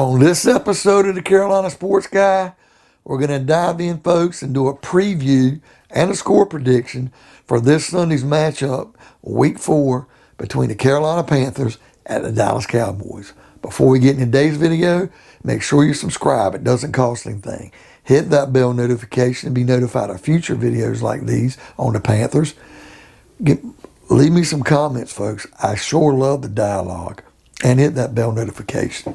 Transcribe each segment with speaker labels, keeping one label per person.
Speaker 1: On this episode of the Carolina Sports Guy, we're going to dive in, folks, and do a preview and a score prediction for this Sunday's matchup, Week 4, between the Carolina Panthers and the Dallas Cowboys. Before we get into today's video, make sure you subscribe. It doesn't cost anything. Hit that bell notification and be notified of future videos like these on the Panthers. Leave me some comments, folks. I sure love the dialogue. And hit that bell notification.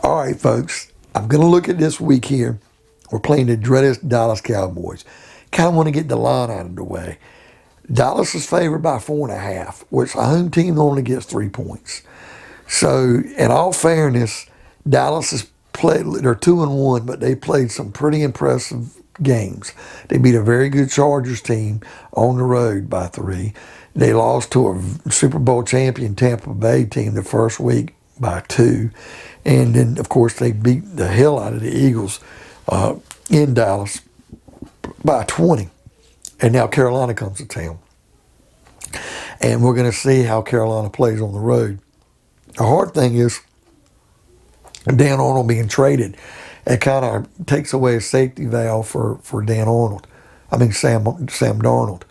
Speaker 1: All right, folks, I'm going to look at this week here. We're playing the dreaded Dallas Cowboys. Kind of want to get the line out of the way. Dallas is favored by 4.5, which a home team normally gets 3 points. So, in all fairness, Dallas has played, they're 2-1, but they played some pretty impressive games. They beat a very good Chargers team on the road by 3. They lost to a Super Bowl champion Tampa Bay team the first week by 2. And then, of course, they beat the hell out of the Eagles in Dallas by 20. And now Carolina comes to town. And we're going to see how Carolina plays on the road. The hard thing is Dan Arnold being traded. It kind of takes away a safety valve for Dan Arnold. I mean, Sam Darnold.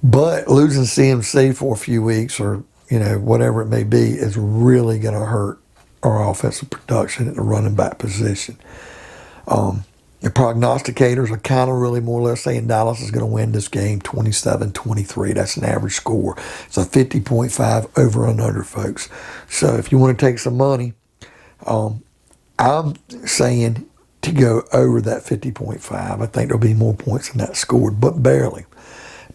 Speaker 1: But losing CMC for a few weeks or, whatever it may be is really going to hurt our offensive production at the running back position. The prognosticators are kind of really more or less saying Dallas is going to win this game 27-23. That's an average score. It's a 50.5 over and under, folks. So if you want to take some money, I'm saying to go over that 50.5. I think there'll be more points than that scored, but barely.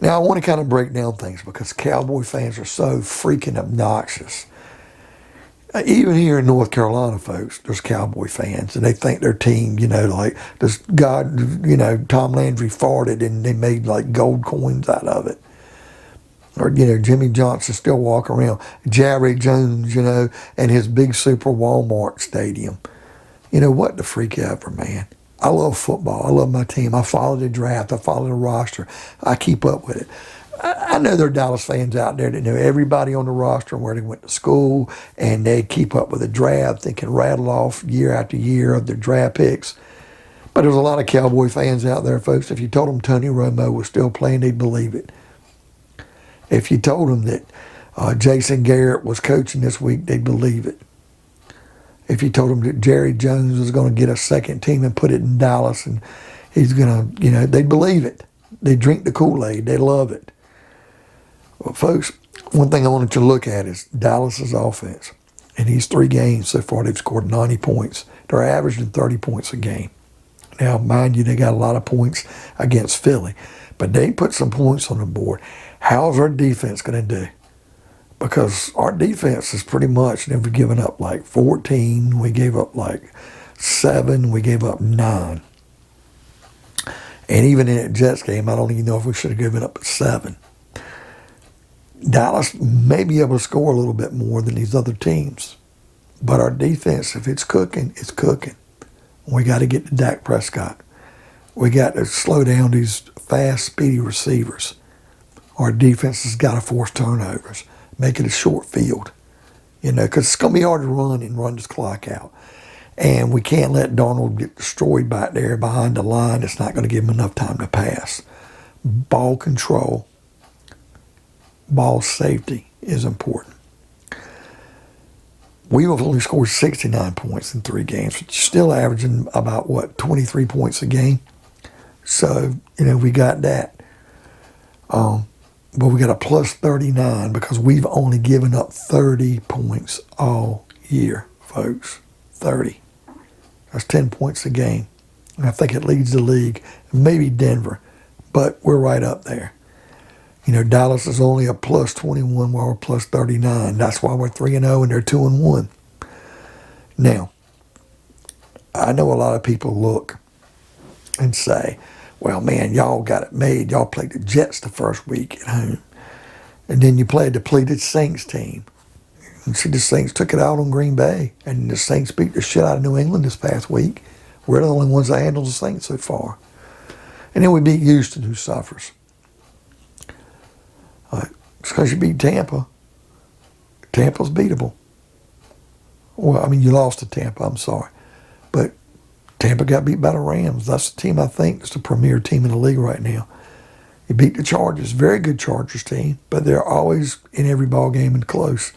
Speaker 1: Now, I want to kind of break down things because Cowboy fans are so freaking obnoxious. Even here in North Carolina, folks, there's Cowboy fans, and they think their team, like this guy, Tom Landry farted and they made like gold coins out of it. Or, Jimmy Johnson still walk around. Jerry Jones, and his big super Walmart stadium. What the freak ever, man. I love football. I love my team. I follow the draft. I follow the roster. I keep up with it. I know there are Dallas fans out there that know everybody on the roster and where they went to school, and they keep up with the draft. They can rattle off year after year of their draft picks. But there's a lot of Cowboy fans out there, folks. If you told them Tony Romo was still playing, they'd believe it. If you told them that Jason Garrett was coaching this week, they'd believe it. If you told them that Jerry Jones was going to get a second team and put it in Dallas and he's going to, they'd believe it. They drink the Kool-Aid. They love it. Well, folks, one thing I wanted to look at is Dallas's offense. In these 3 games so far, they've scored 90 points. They're averaging 30 points a game. Now, mind you, they got a lot of points against Philly, but they put some points on the board. How's our defense going to do? Because our defense is pretty much never given up like 14. We gave up like 7. We gave up 9. And even in that Jets game, I don't even know if we should have given up 7. Dallas may be able to score a little bit more than these other teams. But our defense, if it's cooking, it's cooking. We got to get to Dak Prescott. We got to slow down these fast, speedy receivers. Our defense has got to force turnovers. Make it a short field. Because it's going to be hard to run this clock out. And we can't let Darnold get destroyed back there behind the line. It's not going to give him enough time to pass. Ball control. Ball safety is important. We've only scored 69 points in 3 games, which is still averaging about, 23 points a game. So, we got that. But we got a plus 39 because we've only given up 30 points all year, folks. 30. That's 10 points a game. And I think it leads the league. Maybe Denver, but we're right up there. Dallas is only a plus 21 while we're plus 39. That's why we're 3-0 and they're 2-1. Now, I know a lot of people look and say, well, man, y'all got it made. Y'all played the Jets the first week at home. And then you played a depleted Saints team. And see, the Saints took it out on Green Bay. And the Saints beat the shit out of New England this past week. We're the only ones that handled the Saints so far. And then we beat Houston, who suffers. It's because you beat Tampa. Tampa's beatable. Well, I mean, you lost to Tampa, I'm sorry. But Tampa got beat by the Rams. That's the team I think is the premier team in the league right now. You beat the Chargers, very good Chargers team, but they're always in every ball game and close.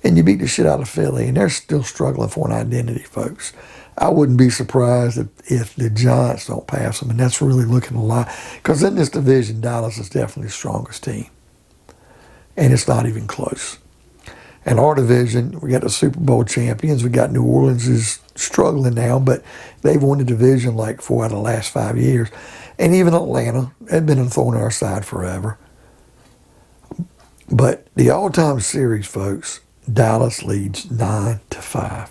Speaker 1: And you beat the shit out of Philly, and they're still struggling for an identity, folks. I wouldn't be surprised if the Giants don't pass them, and that's really looking a lot. Because in this division, Dallas is definitely the strongest team, and it's not even close. In our division, we got the Super Bowl champions. We got New Orleans is struggling now, but they've won the division like 4 out of the last 5 years. And even Atlanta had been a thorn in our side forever. But the all-time series, folks, Dallas leads 9-5,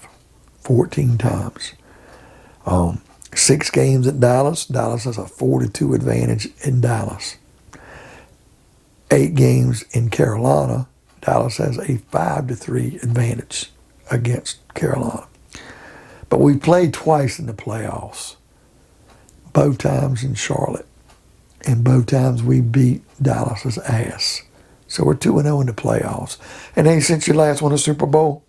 Speaker 1: 14 times. 6 games at Dallas. Dallas has a 4-2 advantage in Dallas. 8 games in Carolina. Dallas has a 5-3 advantage against Carolina. But we played twice in the playoffs, both times in Charlotte, and both times we beat Dallas's ass. So we're 2-0 in the playoffs. And hey, since you last won a Super Bowl,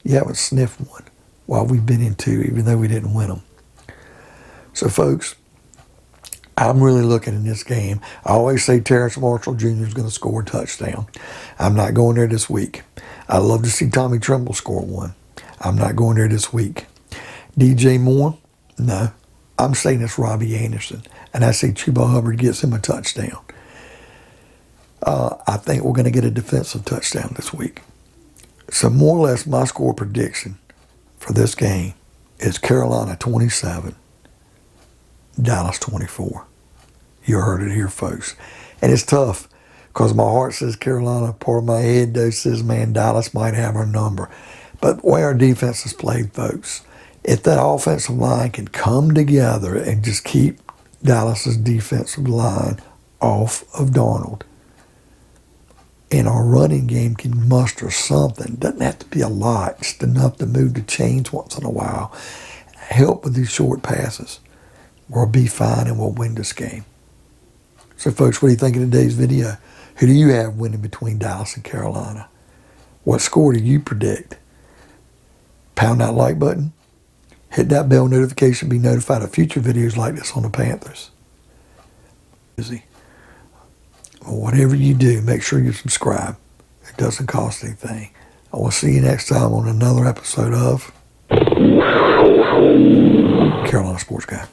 Speaker 1: you haven't sniffed one while we've been in 2, even though we didn't win them. So, folks, I'm really looking in this game. I always say Terrence Marshall Jr. is going to score a touchdown. I'm not going there this week. I'd love to see Tommy Tremble score one. I'm not going there this week. DJ Moore, no. I'm saying it's Robbie Anderson, and I say Chuba Hubbard gets him a touchdown. I think we're going to get a defensive touchdown this week. So more or less my score prediction for this game is Carolina 27, Dallas 24. You heard it here, folks. And it's tough because my heart says Carolina. Part of my head, though, says, man, Dallas might have our number. But the way our defense has played, folks, if that offensive line can come together and just keep Dallas's defensive line off of Darnold, and our running game can muster something, doesn't have to be a lot, just enough to move the chains once in a while, help with these short passes, we'll be fine and we'll win this game. So, folks, what do you think of today's video? Who do you have winning between Dallas and Carolina? What score do you predict? Pound that like button. Hit that bell notification to be notified of future videos like this on the Panthers. Whatever you do, make sure you subscribe. It doesn't cost anything. I will see you next time on another episode of Carolina Sports Guy.